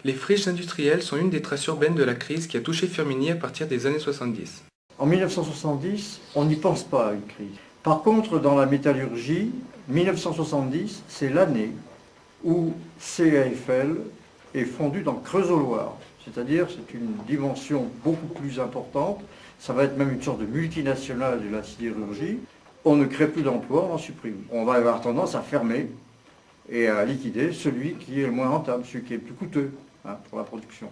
Les friches industrielles sont une des traces urbaines de la crise qui a touché Firminy à partir des années 70. En 1970, on n'y pense pas à une crise. Par contre, dans la métallurgie, 1970, c'est l'année où CAFL est fondu dans Creusot-Loire. C'est-à-dire, c'est une dimension beaucoup plus importante. Ça va être même une sorte de multinationale de la sidérurgie. On ne crée plus d'emplois, on en supprime. On va avoir tendance à fermer et à liquider celui qui est le moins rentable, celui qui est le plus coûteux pour la production.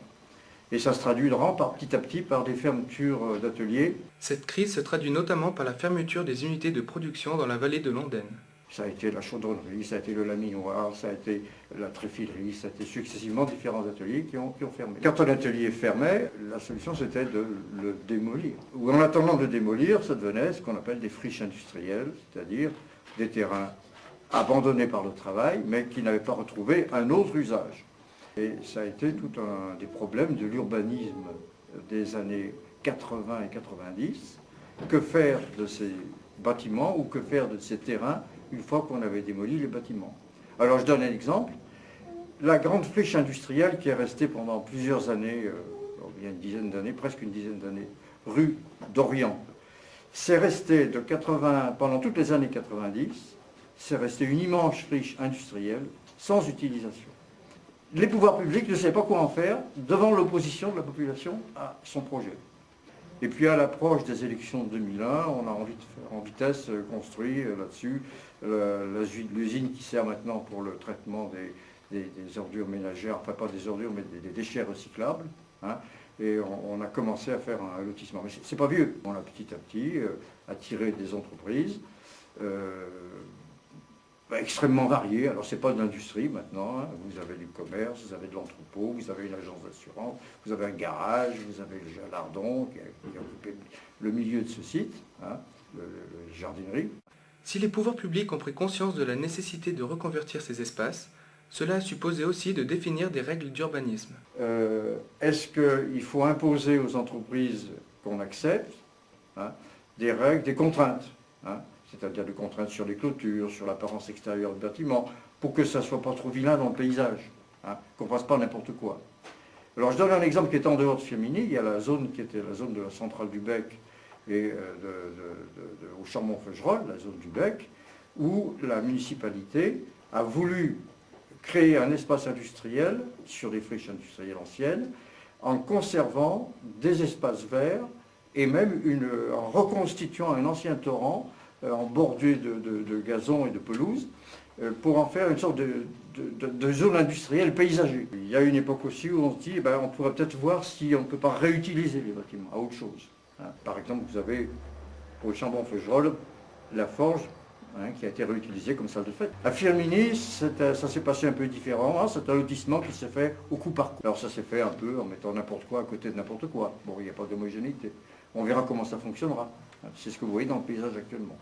Et ça se traduira petit à petit par des fermetures d'ateliers. Cette crise se traduit notamment par la fermeture des unités de production dans la vallée de l'Ondaine. Ça a été la chaudronnerie, ça a été le laminoir, ça a été la tréfilerie, ça a été successivement différents ateliers qui ont fermé. Quand un atelier fermait, la solution c'était de le démolir. Ou en attendant de le démolir, ça devenait ce qu'on appelle des friches industrielles, c'est-à-dire des terrains abandonnés par le travail, mais qui n'avaient pas retrouvé un autre usage. Et ça a été tout un des problèmes de l'urbanisme des années 80 et 90. Que faire de ces bâtiments ou que faire de ces terrains une fois qu'on avait démoli les bâtiments? Alors je donne un exemple. La grande friche industrielle qui est restée pendant plusieurs années, il y a une dizaine d'années, presque une dizaine d'années, rue d'Orient, c'est resté pendant toutes les années 90, c'est resté une immense friche industrielle sans utilisation. Les pouvoirs publics ne savaient pas quoi en faire devant l'opposition de la population à son projet. Et puis à l'approche des élections de 2001, on a envie de faire en vitesse construire là-dessus l'usine qui sert maintenant pour le traitement des ordures ménagères, enfin pas des ordures mais des déchets recyclables. Et on a commencé à faire un lotissement. Mais c'est pas vieux. On a petit à petit attiré des entreprises extrêmement variées. Alors c'est pas de l'industrie maintenant. Vous avez du commerce, vous avez de l'entrepôt, vous avez une agence d'assurance, vous avez un garage, vous avez le Lardon qui a occupé le milieu de ce site, le jardinerie. Si les pouvoirs publics ont pris conscience de la nécessité de reconvertir ces espaces, cela a supposé aussi de définir des règles d'urbanisme. Est-ce qu'il faut imposer aux entreprises qu'on accepte des règles, des contraintes, c'est-à-dire des contraintes sur les clôtures, sur l'apparence extérieure du bâtiment, pour que ça ne soit pas trop vilain dans le paysage, qu'on ne fasse pas n'importe quoi. Alors je donne un exemple qui est en dehors de Firminy. Il y a la zone qui était la zone de la centrale du Bec et au Chambon-Feugerolles, la zone du Bec, où la municipalité a voulu créer un espace industriel sur des friches industrielles anciennes en conservant des espaces verts et même en reconstituant un ancien torrent en bordure de gazon et de pelouse pour en faire une sorte de zone industrielle paysagée. Il y a une époque aussi où on se dit on pourrait peut-être voir si on ne peut pas réutiliser les bâtiments à autre chose. Par exemple, vous avez au Chambon-Feugerolles la forge qui a été réutilisée comme salle de fête. À Firminy, ça s'est passé un peu différent. C'est un lotissement qui s'est fait au coup par coup. Alors ça s'est fait un peu en mettant n'importe quoi à côté de n'importe quoi. Bon, il n'y a pas d'homogénéité. On verra comment ça fonctionnera. C'est ce que vous voyez dans le paysage actuellement.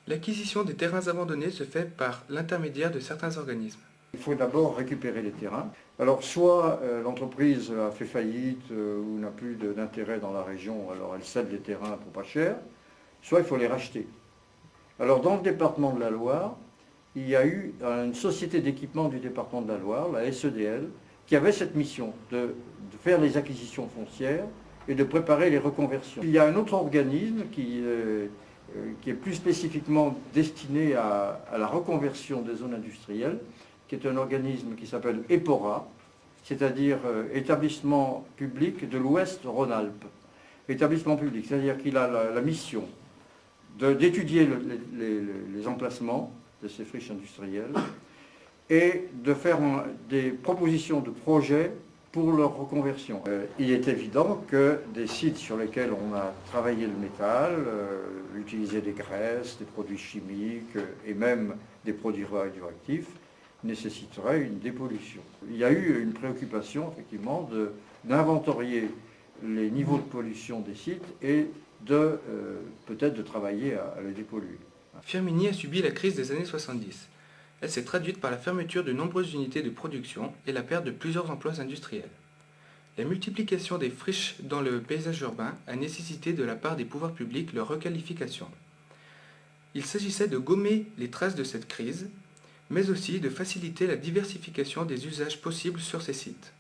L'acquisition des terrains abandonnés se fait par l'intermédiaire de certains organismes. Il faut d'abord récupérer les terrains. Alors soit l'entreprise a fait faillite ou n'a plus d'intérêt dans la région, alors elle cède les terrains pour pas cher, soit il faut les racheter. Alors dans le département de la Loire, il y a eu une société d'équipement du département de la Loire, la SEDL, qui avait cette mission de faire les acquisitions foncières et de préparer les reconversions. Il y a un autre organisme qui est plus spécifiquement destiné à la reconversion des zones industrielles, qui est un organisme qui s'appelle EPORA, c'est-à-dire Établissement public de l'Ouest Rhône-Alpes. Établissement public, c'est-à-dire qu'il a la mission d'étudier les emplacements de ces friches industrielles et de faire des propositions de projets pour leur reconversion. Il est évident que des sites sur lesquels on a travaillé le métal, utilisé des graisses, des produits chimiques et même des produits radioactifs nécessiteraient une dépollution. Il y a eu une préoccupation effectivement d'inventorier les niveaux de pollution des sites et peut-être de travailler à les dépolluer. Firminy a subi la crise des années 70. Elle s'est traduite par la fermeture de nombreuses unités de production et la perte de plusieurs emplois industriels. La multiplication des friches dans le paysage urbain a nécessité de la part des pouvoirs publics leur requalification. Il s'agissait de gommer les traces de cette crise, mais aussi de faciliter la diversification des usages possibles sur ces sites.